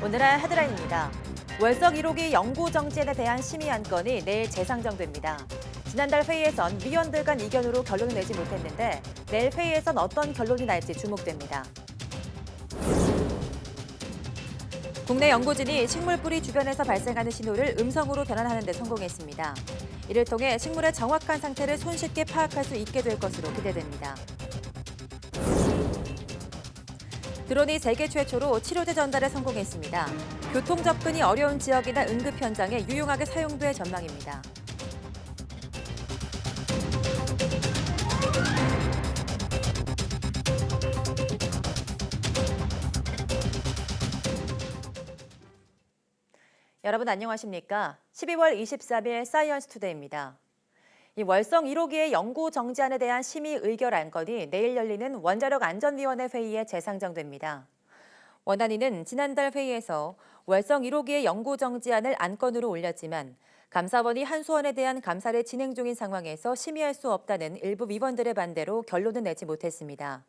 오늘의 헤드라인입니다. 월성 1호기 연구 정지에 대한 심의 안건이 내일 재상정됩니다. 지난달 회의에선 위원들 간 이견으로 결론을 내지 못했는데 내일 회의에선 어떤 결론이 날지 주목됩니다. 국내 연구진이 식물 뿌리 주변에서 발생하는 신호를 음성으로 변환하는 데 성공했습니다. 이를 통해 식물의 정확한 상태를 손쉽게 파악할 수 있게 될 것으로 기대됩니다. 드론이 세계 최초로 치료제 전달에 성공했습니다. 교통 접근이 어려운 지역이나 응급 현장에 유용하게 사용될 전망입니다. 여러분 안녕하십니까? 12월 23일 사이언스 투데이입니다. 이 월성 1호기의 연구 정지안에 대한 심의 의결 안건이 내일 열리는 원자력 안전위원회 회의에 재상정됩니다. 원안위는 지난달 회의에서 월성 1호기의 연구 정지안을 안건으로 올렸지만 감사원이 한수원에 대한 감사를 진행 중인 상황에서 심의할 수 없다는 일부 위원들의 반대로 결론은 내지 못했습니다.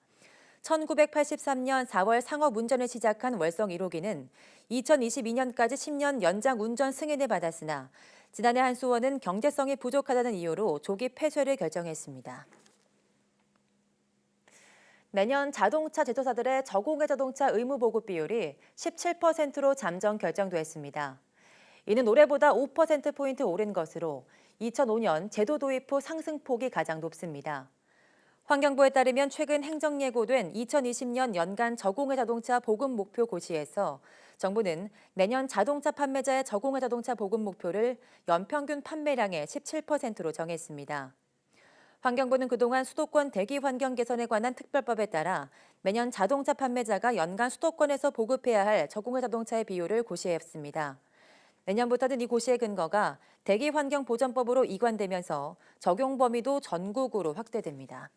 1983년 4월 상업 운전을 시작한 월성 1호기는 2022년까지 10년 연장 운전 승인을 받았으나 지난해 한수원은 경제성이 부족하다는 이유로 조기 폐쇄를 결정했습니다. 내년 자동차 제조사들의 저공해 자동차 의무 보급 비율이 17%로 잠정 결정됐습니다. 이는 올해보다 5%포인트 오른 것으로 2005년 제도 도입 후 상승폭이 가장 높습니다. 환경부에 따르면 최근 행정 예고된 2020년 연간 저공해 자동차 보급 목표 고시에서 정부는 내년 자동차 판매자의 저공해 자동차 보급 목표를 연평균 판매량의 17%로 정했습니다. 환경부는 그동안 수도권 대기 환경 개선에 관한 특별법에 따라 매년 자동차 판매자가 연간 수도권에서 보급해야 할 저공해 자동차의 비율을 고시했습니다. 내년부터는 이 고시의 근거가 대기 환경 보전법으로 이관되면서 적용 범위도 전국으로 확대됩니다.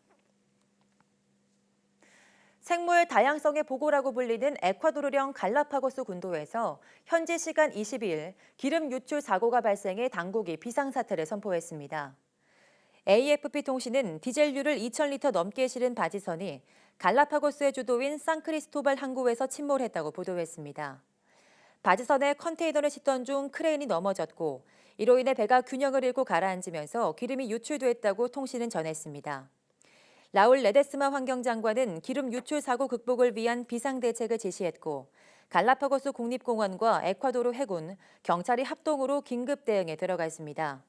생물 다양성의 보고라고 불리는 에콰도르령 갈라파고스 군도에서 현지 시간 22일 기름 유출 사고가 발생해 당국이 비상사태를 선포했습니다. AFP 통신은 디젤류를 2,000리터 넘게 실은 바지선이 갈라파고스의 주도인 산크리스토발 항구에서 침몰했다고 보도했습니다. 바지선에 컨테이너를 싣던 중 크레인이 넘어졌고 이로 인해 배가 균형을 잃고 가라앉으면서 기름이 유출됐다고 통신은 전했습니다. 라울 레데스마 환경장관은 기름 유출 사고 극복을 위한 비상대책을 지시했고 갈라파고스 국립공원과 에콰도르 해군, 경찰이 합동으로 긴급 대응에 들어갔습니다.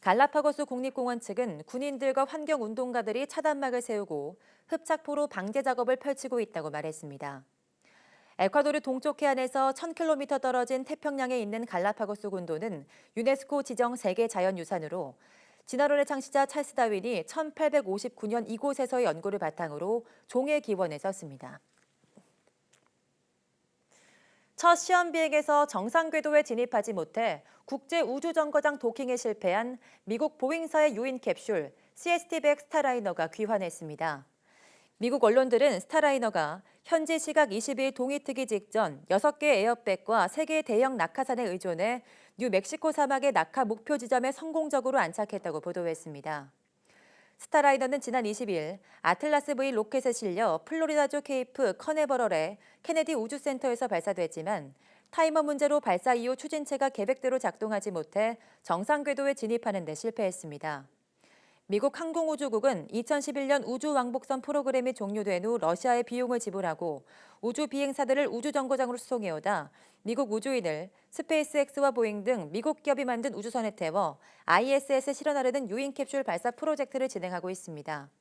갈라파고스 국립공원 측은 군인들과 환경운동가들이 차단막을 세우고 흡착포로 방제 작업을 펼치고 있다고 말했습니다. 에콰도르 동쪽 해안에서 1,000km 떨어진 태평양에 있는 갈라파고스 군도는 유네스코 지정 세계 자연유산으로 진화론의 창시자 찰스 다윈이 1859년 이곳에서의 연구를 바탕으로 종의 기원에 썼습니다. 첫 시험 비행에서 정상 궤도에 진입하지 못해 국제우주정거장 도킹에 실패한 미국 보잉사의 유인 캡슐 CST-100 스타라이너가 귀환했습니다. 미국 언론들은 스타라이너가 현지 시각 20일 동이 트기 직전 6개 에어백과 3개 대형 낙하산에 의존해 뉴멕시코 사막의 낙하 목표 지점에 성공적으로 안착했다고 보도했습니다. 스타라이너는 지난 20일 아틀라스 V 로켓에 실려 플로리다주 케이프 커네버럴의 케네디 우주센터에서 발사됐지만 타이머 문제로 발사 이후 추진체가 계획대로 작동하지 못해 정상 궤도에 진입하는 데 실패했습니다. 미국 항공우주국은 2011년 우주왕복선 프로그램이 종료된 후 러시아에 비용을 지불하고 우주 비행사들을 우주정거장으로 수송해오다 미국 우주인을 스페이스X와 보잉 등 미국 기업이 만든 우주선에 태워 ISS에 실어나르는 유인 캡슐 발사 프로젝트를 진행하고 있습니다.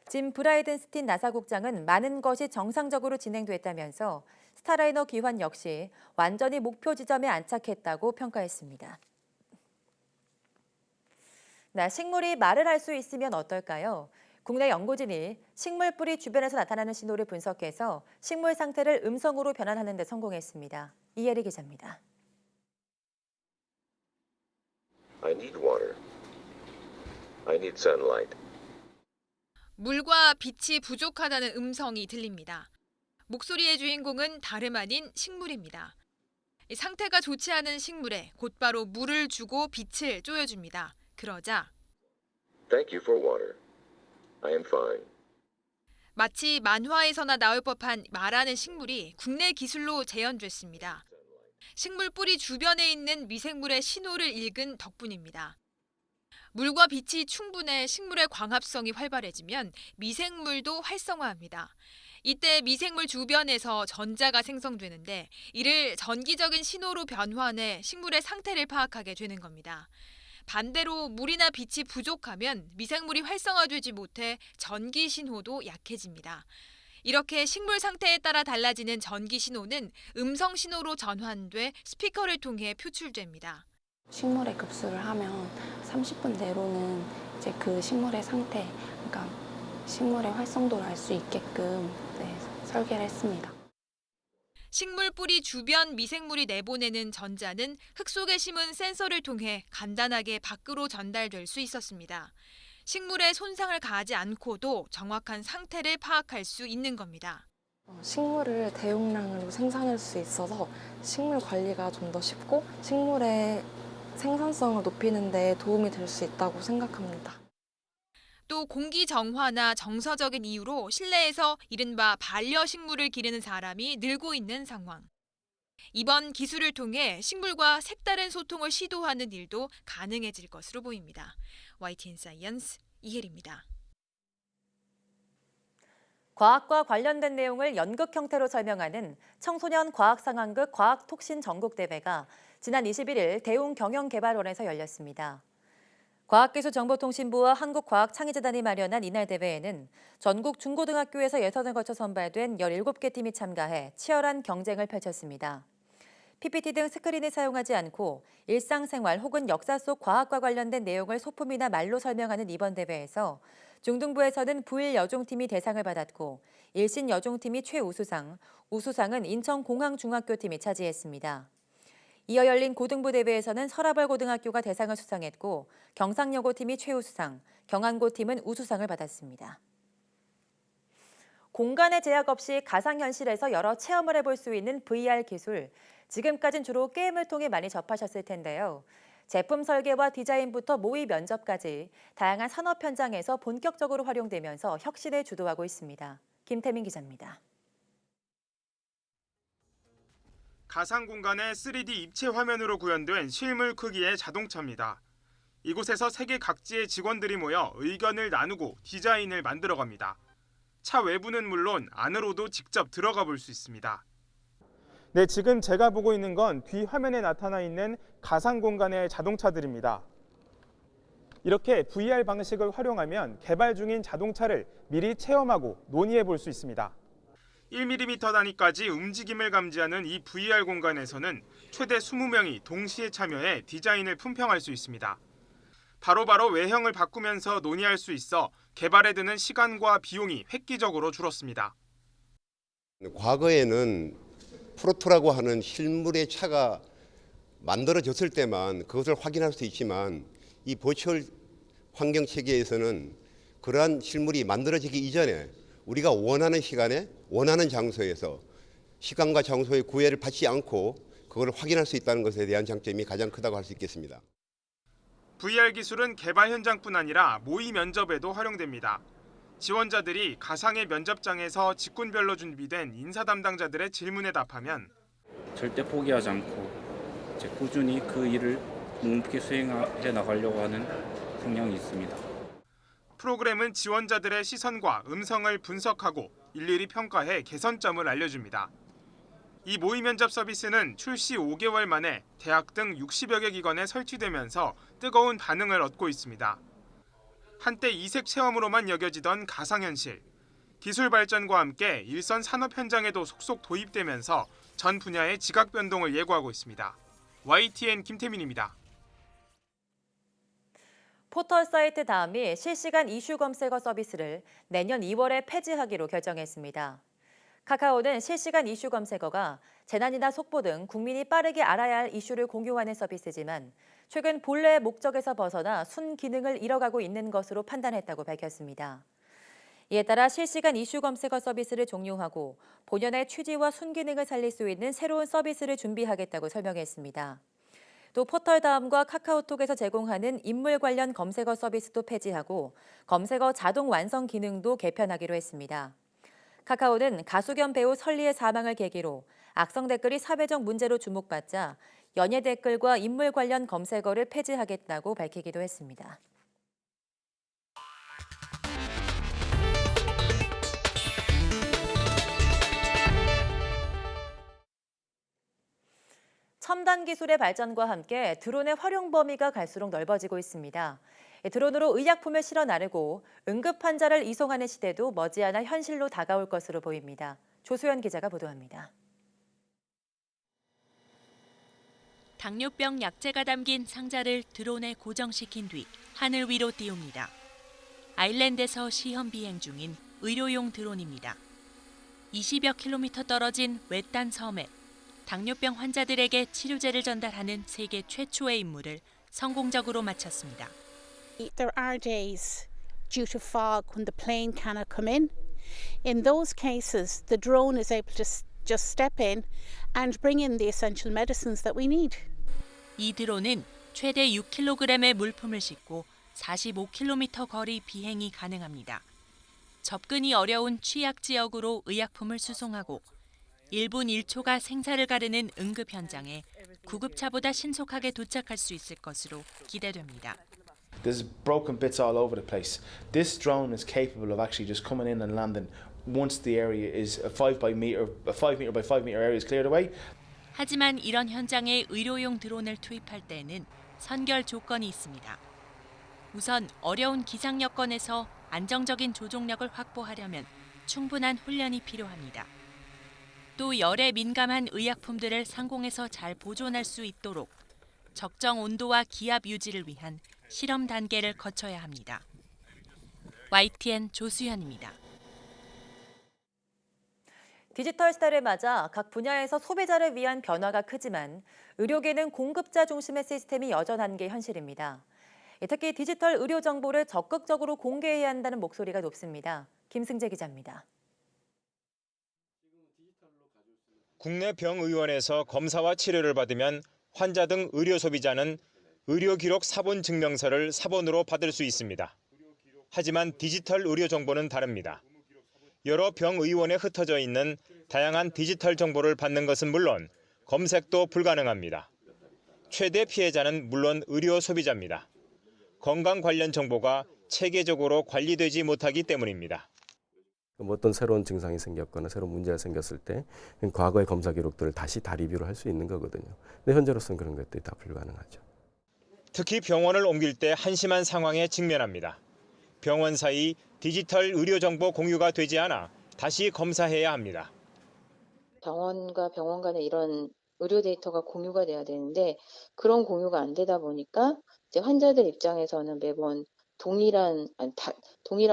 짐 브라이든스틴 나사 국장은 많은 것이 정상적으로 진행됐다면서 스타라이너 귀환 역시 완전히 목표 지점에 안착했다고 평가했습니다. 식물이 말을 할 수 있으면 어떨까요? 국내 연구진이 식물 뿌리 주변에서 나타나는 신호를 분석해서 식물 상태를 음성으로 변환하는 데 성공했습니다. 이혜리 기자입니다. I need water. I need sunlight. 물과 빛이 부족하다는 음성이 들립니다. 목소리의 주인공은 다름 아닌 식물입니다. 상태가 좋지 않은 식물에 곧바로 물을 주고 빛을 쪼여줍니다. 그러자 Thank you for water. I am fine. 마치 만화에서나 나올 법한 말하는 식물이 국내 기술로 재현됐습니다. 식물 뿌리 주변에 있는 미생물의 신호를 읽은 덕분입니다. 물과 빛이 충분해 식물의 광합성이 활발해지면 미생물도 활성화합니다. 이때 미생물 주변에서 전자가 생성되는데 이를 전기적인 신호로 변환해 식물의 상태를 파악하게 되는 겁니다. 반대로 물이나 빛이 부족하면 미생물이 활성화되지 못해 전기 신호도 약해집니다. 이렇게 식물 상태에 따라 달라지는 전기 신호는 음성 신호로 전환돼 스피커를 통해 표출됩니다. 식물에 급수를 하면 30분 내로는 이제 그 식물의 상태, 그러니까 식물의 활성도를 알 수 있게끔 설계를 했습니다. 식물 뿌리 주변 미생물이 내보내는 전자는 흙 속에 심은 센서를 통해 간단하게 밖으로 전달될 수 있었습니다. 식물에 손상을 가하지 않고도 정확한 상태를 파악할 수 있는 겁니다. 식물을 대용량으로 생산할 수 있어서 식물 관리가 좀 더 쉽고 식물의 생산성을 높이는 데 도움이 될 수 있다고 생각합니다. 또 공기 정화나 정서적인 이유로 실내에서 이른바 반려식물을 기르는 사람이 늘고 있는 상황. 이번 기술을 통해 식물과 색다른 소통을 시도하는 일도 가능해질 것으로 보입니다. YTN 사이언스 이혜리입니다. 과학과 관련된 내용을 연극 형태로 설명하는 청소년 과학상황극 과학톡신 전국대회가 지난 21일 대웅경영개발원에서 열렸습니다. 과학기술정보통신부와 한국과학창의재단이 마련한 이날 대회에는 전국 중고등학교에서 예선을 거쳐 선발된 17개 팀이 참가해 치열한 경쟁을 펼쳤습니다. PPT 등 스크린을 사용하지 않고 일상생활 혹은 역사 속 과학과 관련된 내용을 소품이나 말로 설명하는 이번 대회에서 중등부에서는 부일 여종팀이 대상을 받았고 일신 여종팀이 최우수상, 우수상은 인천공항중학교팀이 차지했습니다. 이어 열린 고등부 대회에서는 서라벌 고등학교가 대상을 수상했고 경상여고팀이 최우수상, 경안고팀은 우수상을 받았습니다. 공간의 제약 없이 가상현실에서 여러 체험을 해볼 수 있는 VR 기술. 지금까진 주로 게임을 통해 많이 접하셨을 텐데요. 제품 설계와 디자인부터 모의 면접까지 다양한 산업 현장에서 본격적으로 활용되면서 혁신을 주도하고 있습니다. 김태민 기자입니다. 가상 공간의 3D 입체 화면으로 구현된 실물 크기의 자동차입니다. 이곳에서 세계 각지의 직원들이 모여 의견을 나누고 디자인을 만들어갑니다. 차 외부는 물론 안으로도 직접 들어가 볼 수 있습니다. 네, 지금 제가 보고 있는 건 뒤 화면에 나타나 있는 가상 공간의 자동차들입니다. 이렇게 VR 방식을 활용하면 개발 중인 자동차를 미리 체험하고 논의해 볼 수 있습니다. 1mm 단위까지 움직임을 감지하는 이 VR 공간에서는 최대 20명이 동시에 참여해 디자인을 품평할 수 있습니다. 바로바로 외형을 바꾸면서 논의할 수 있어 개발에 드는 시간과 비용이 획기적으로 줄었습니다. 과거에는 프로토라고 하는 실물의 차가 만들어졌을 때만 그것을 확인할 수 있지만 이 버추얼 환경 체계에서는 그러한 실물이 만들어지기 이전에 우리가 원하는 시간에 원하는 장소에서 시간과 장소의 구애를 받지 않고 그걸 확인할 수 있다는 것에 대한 장점이 가장 크다고 할 수 있겠습니다. VR 기술은 개발 현장뿐 아니라 모의 면접에도 활용됩니다. 지원자들이 가상의 면접장에서 직군별로 준비된 인사 담당자들의 질문에 답하면 절대 포기하지 않고 이제 꾸준히 그 일을 묵묵히 수행해 나가려고 하는 성향이 있습니다. 프로그램은 지원자들의 시선과 음성을 분석하고 일일이 평가해 개선점을 알려줍니다. 이 모의 면접 서비스는 출시 5개월 만에 대학 등 60여 개 기관에 설치되면서 뜨거운 반응을 얻고 있습니다. 한때 이색 체험으로만 여겨지던 가상현실. 기술 발전과 함께 일선 산업 현장에도 속속 도입되면서 전 분야의 지각 변동을 예고하고 있습니다. YTN 김태민입니다. 포털 사이트 다음이 실시간 이슈 검색어 서비스를 내년 2월에 폐지하기로 결정했습니다. 카카오는 실시간 이슈 검색어가 재난이나 속보 등 국민이 빠르게 알아야 할 이슈를 공유하는 서비스지만 최근 본래의 목적에서 벗어나 순기능을 잃어가고 있는 것으로 판단했다고 밝혔습니다. 이에 따라 실시간 이슈 검색어 서비스를 종료하고 본연의 취지와 순기능을 살릴 수 있는 새로운 서비스를 준비하겠다고 설명했습니다. 또 포털 다음과 카카오톡에서 제공하는 인물 관련 검색어 서비스도 폐지하고 검색어 자동 완성 기능도 개편하기로 했습니다. 카카오는 가수 겸 배우 설리의 사망을 계기로 악성 댓글이 사회적 문제로 주목받자 연예 댓글과 인물 관련 검색어를 폐지하겠다고 밝히기도 했습니다. 첨단 기술의 발전과 함께 드론의 활용 범위가 갈수록 넓어지고 있습니다. 드론으로 의약품을 실어 나르고 응급 환자를 이송하는 시대도 머지않아 현실로 다가올 것으로 보입니다. 조소연 기자가 보도합니다. 당뇨병 약제가 담긴 상자를 드론에 고정시킨 뒤 하늘 위로 띄웁니다. 아일랜드에서 시험 비행 중인 의료용 드론입니다. 20여 킬로미터 떨어진 외딴 섬에 당뇨병 환자들에게 치료제를 전달하는 세계 최초의 임무를 성공적으로 마쳤습니다. There are days due to fog when the plane cannot come in. In those cases, the drone is able to just step in and bring in the essential medicines that we need. 이 드론은 최대 6kg의 물품을 싣고 45km 거리 비행이 가능합니다. 접근이 어려운 취약 지역으로 의약품을 수송하고 1분 1초가 생사를 가르는 응급 현장에 구급차보다 신속하게 도착할 수 있을 것으로 기대됩니다. There's broken bits all over the place. This drone is capable of actually just coming in and landing once the area is a 5 meter by 5 meter area is cleared away. 하지만 이런 현장에 의료용 드론을 투입할 때에는 선결 조건이 있습니다. 우선 어려운 기상 여건에서 안정적인 조종력을 확보하려면 충분한 훈련이 필요합니다. 또 열에 민감한 의약품들을 상공에서 잘 보존할 수 있도록 적정 온도와 기압 유지를 위한 실험 단계를 거쳐야 합니다. YTN 조수현입니다. 디지털 시대를 맞아 각 분야에서 소비자를 위한 변화가 크지만 의료계는 공급자 중심의 시스템이 여전한 게 현실입니다. 특히 디지털 의료 정보를 적극적으로 공개해야 한다는 목소리가 높습니다. 김승재 기자입니다. 국내 병의원에서 검사와 치료를 받으면 환자 등 의료 소비자는 의료기록 사본 증명서를 사본으로 받을 수 있습니다. 하지만 디지털 의료 정보는 다릅니다. 여러 병의원에 흩어져 있는 다양한 디지털 정보를 받는 것은 물론 검색도 불가능합니다. 최대 피해자는 물론 의료 소비자입니다. 건강 관련 정보가 체계적으로 관리되지 못하기 때문입니다. 어떤 새로운 증상이 생겼거나 새로운 문제가 생겼을 때 과거의 검사 기록들을 다시 리뷰를 할 수 있는 거거든요. 근데 현재로서는 그런 것들이 다 불가능하죠. 특히 병원을 옮길 때 한심한 상황에 직면합니다. 병원 사이 디지털 의료 정보 공유가 되지 않아 다시 검사해야 합니다. 병원과 병원 간에 이런 의료 데이터가 공유가 돼야 되는데 그런 공유가 안 되다 보니까 이제 환자들 입장에서는 매번 동일한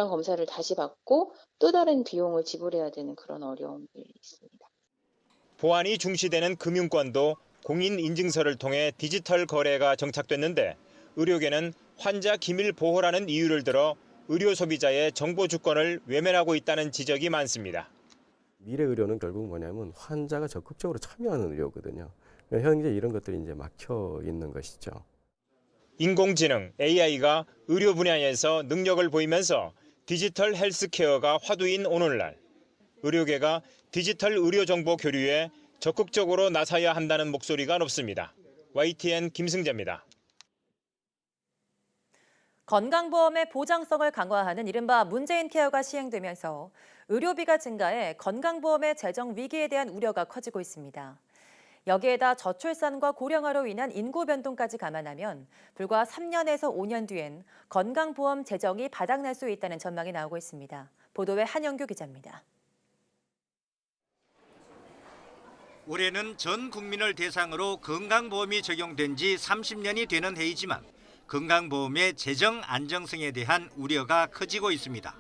검사를 다시 받고 또 다른 비용을 지불해야 되는 그런 어려움들이 있습니다. 보안이 중시되는 금융권도 공인인증서를 통해 디지털 거래가 정착됐는데 의료계는 환자 기밀 보호라는 이유를 들어 의료 소비자의 정보 주권을 외면하고 있다는 지적이 많습니다. 미래 의료는 결국 뭐냐면 환자가 적극적으로 참여하는 의료거든요. 현재 이런 것들이 이제 막혀 있는 것이죠. 인공지능 AI가 의료 분야에서 능력을 보이면서 디지털 헬스케어가 화두인 오늘날 의료계가 디지털 의료 정보 교류에 적극적으로 나서야 한다는 목소리가 높습니다. YTN 김승재입니다. 건강보험의 보장성을 강화하는 이른바 문재인 케어가 시행되면서 의료비가 증가해 건강보험의 재정 위기에 대한 우려가 커지고 있습니다. 여기에다 저출산과 고령화로 인한 인구 변동까지 감안하면 불과 3년에서 5년 뒤엔 건강보험 재정이 바닥날 수 있다는 전망이 나오고 있습니다. 보도에 한영규 기자입니다. 올해는 전 국민을 대상으로 건강보험이 적용된 지 30년이 되는 해이지만 건강보험의 재정 안정성에 대한 우려가 커지고 있습니다.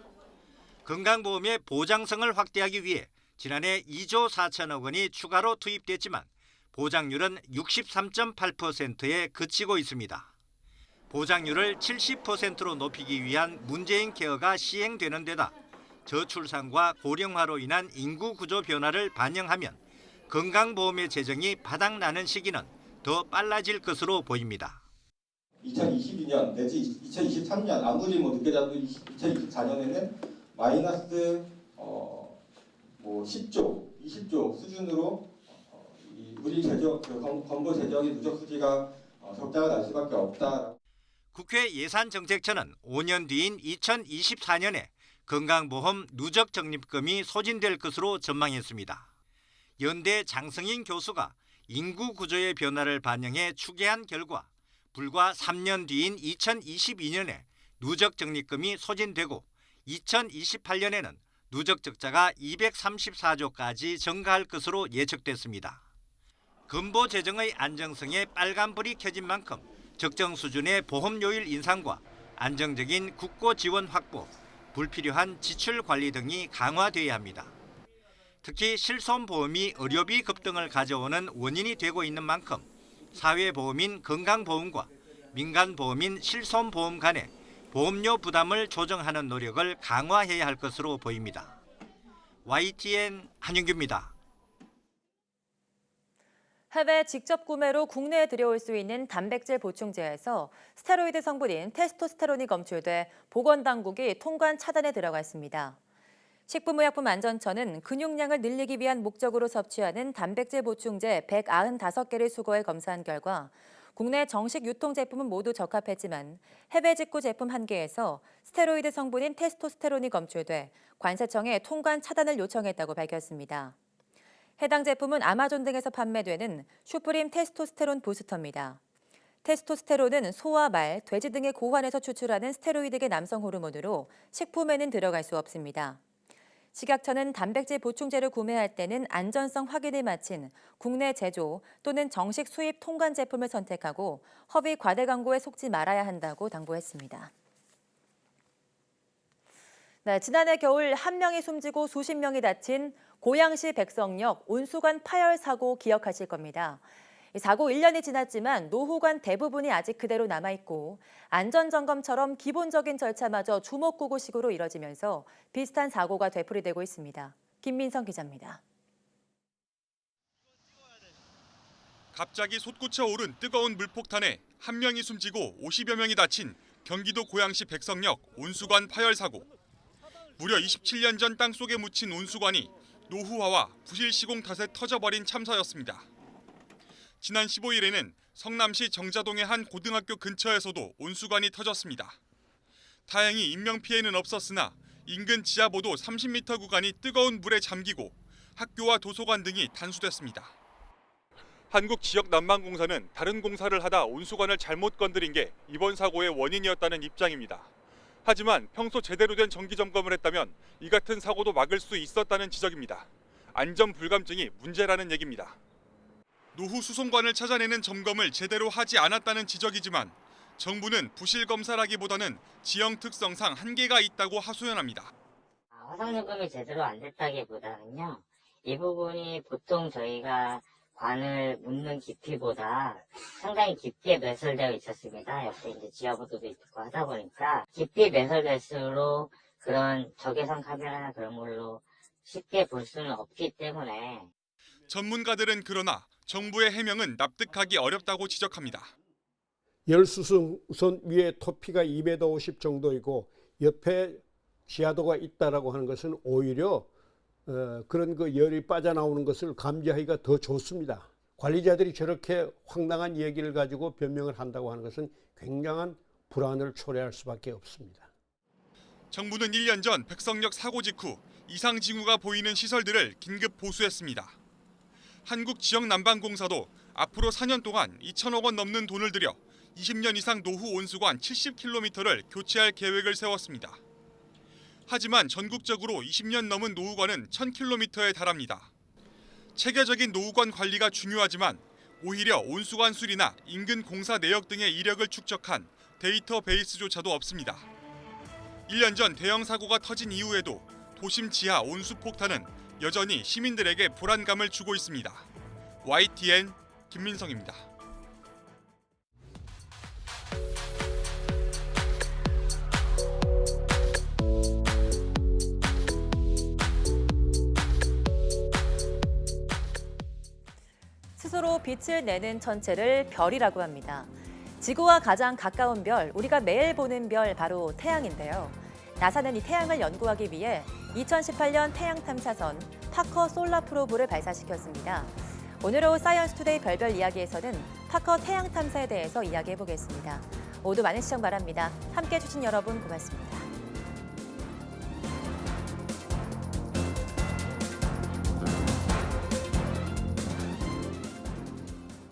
건강보험의 보장성을 확대하기 위해 지난해 2조 4천억 원이 추가로 투입됐지만 보장률은 63.8%에 그치고 있습니다. 보장률을 70%로 높이기 위한 문재인 케어가 시행되는 데다 저출산과 고령화로 인한 인구 구조 변화를 반영하면 건강보험의 재정이 바닥나는 시기는 더 빨라질 것으로 보입니다. 2022년 내지 2023년 아무리 늦게 잡아도 2024년에는 마이너스 뭐 10조, 20조 수준으로 우리 재정, 건보 재정의 누적 수지가 적자가 날 수밖에 없다. 국회 예산정책처는 5년 뒤인 2024년에 건강보험 누적 적립금이 소진될 것으로 전망했습니다. 연대 장성인 교수가 인구 구조의 변화를 반영해 추계한 결과 불과 3년 뒤인 2022년에 누적 적립금이 소진되고 2028년에는 누적 적자가 234조까지 증가할 것으로 예측됐습니다. 건보 재정의 안정성에 빨간불이 켜진 만큼 적정 수준의 보험료율 인상과 안정적인 국고 지원 확보, 불필요한 지출 관리 등이 강화돼야 합니다. 특히 실손보험이 의료비 급등을 가져오는 원인이 되고 있는 만큼 사회보험인 건강보험과 민간보험인 실손보험 간의 보험료 부담을 조정하는 노력을 강화해야 할 것으로 보입니다. YTN 한윤규입니다. 해외 직접 구매로 국내에 들여올 수 있는 단백질 보충제에서 스테로이드 성분인 테스토스테론이 검출돼 보건당국이 통관 차단에 들어갔습니다. 식품의약품안전처는 근육량을 늘리기 위한 목적으로 섭취하는 단백질 보충제 195개를 수거해 검사한 결과 국내 정식 유통 제품은 모두 적합했지만 해외 직구 제품 1개에서 스테로이드 성분인 테스토스테론이 검출돼 관세청에 통관 차단을 요청했다고 밝혔습니다. 해당 제품은 아마존 등에서 판매되는 슈프림 테스토스테론 부스터입니다. 테스토스테론은 소와 말, 돼지 등의 고환에서 추출하는 스테로이드계 남성 호르몬으로 식품에는 들어갈 수 없습니다. 식약처는 단백질 보충제를 구매할 때는 안전성 확인을 마친 국내 제조 또는 정식 수입 통관 제품을 선택하고 허위 과대 광고에 속지 말아야 한다고 당부했습니다. 네, 지난해 겨울 1명이 숨지고 수십 명이 다친 고양시 백성역 온수관 파열 사고 기억하실 겁니다. 이 사고 1년이 지났지만 노후관 대부분이 아직 그대로 남아있고 안전점검처럼 기본적인 절차마저 주먹구구식으로 이뤄지면서 비슷한 사고가 되풀이되고 있습니다. 김민성 기자입니다. 갑자기 솟구쳐 오른 뜨거운 물폭탄에 1명이 숨지고 50여 명이 다친 경기도 고양시 백성역 온수관 파열 사고. 무려 27년 전 땅속에 묻힌 온수관이 노후화와 부실 시공 탓에 터져버린 참사였습니다. 지난 15일에는 성남시 정자동의 한 고등학교 근처에서도 온수관이 터졌습니다. 다행히 인명피해는 없었으나 인근 지하보도 30m 구간이 뜨거운 물에 잠기고 학교와 도서관 등이 단수됐습니다. 한국지역난방공사는 다른 공사를 하다 온수관을 잘못 건드린 게 이번 사고의 원인이었다는 입장입니다. 하지만 평소 제대로 된 정기 점검을 했다면 이 같은 사고도 막을 수 있었다는 지적입니다. 안전 불감증이 문제라는 얘기입니다. 노후 수송관을 찾아내는 점검을 제대로 하지 않았다는 지적이지만 정부는 부실 검사라기보다는 지형 특성상 한계가 있다고 하소연합니다. 화상 점검이 제대로 안 됐다기보다는요. 이 부분이 보통 저희가 관을 묻는 깊이보다 상당히 깊게 매설되어 있었습니다. 옆에 이제 지하보도도 있고 하다 보니까 깊이 매설될수록 그런 적외선 카메라나 그런 걸로 쉽게 볼 수는 없기 때문에. 전문가들은 그러나 정부의 해명은 납득하기 어렵다고 지적합니다. 열수son 위에 토피가 2m50 정도이고 옆에 지하도가 있다라고 하는 것은 오히려 그런 그 열이 빠져나오는 것을 감지하기가 더 좋습니다. 관리자들이 저렇게 황당한 얘기를 가지고 변명을 한다고 하는 것은 굉장한 불안을 초래할 수밖에 없습니다. 정부는 1년 전 백성역 사고 직후 이상 징후가 보이는 시설들을 긴급 보수했습니다. 한국지역난방공사도 앞으로 4년 동안 2천억 원 넘는 돈을 들여 20년 이상 노후 온수관 70km를 교체할 계획을 세웠습니다. 하지만 전국적으로 20년 넘은 노후관은 1000km에 달합니다. 체계적인 노후관 관리가 중요하지만 오히려 온수관 수리나 인근 공사 내역 등의 이력을 축적한 데이터베이스조차도 없습니다. 1년 전 대형 사고가 터진 이후에도 도심 지하 온수폭탄은 여전히 시민들에게 불안감을 주고 있습니다. YTN 김민성입니다. 스스로 빛을 내는 천체를 별이라고 합니다. 지구와 가장 가까운 별, 우리가 매일 보는 별 바로 태양인데요. 나사는 이 태양을 연구하기 위해 2018년 태양 탐사선 파커 솔라 프로브를 발사시켰습니다. 오늘 오후 사이언스 투데이 별별 이야기에서는 파커 태양 탐사에 대해서 이야기해보겠습니다. 모두 많은 시청 바랍니다. 함께해 주신 여러분 고맙습니다.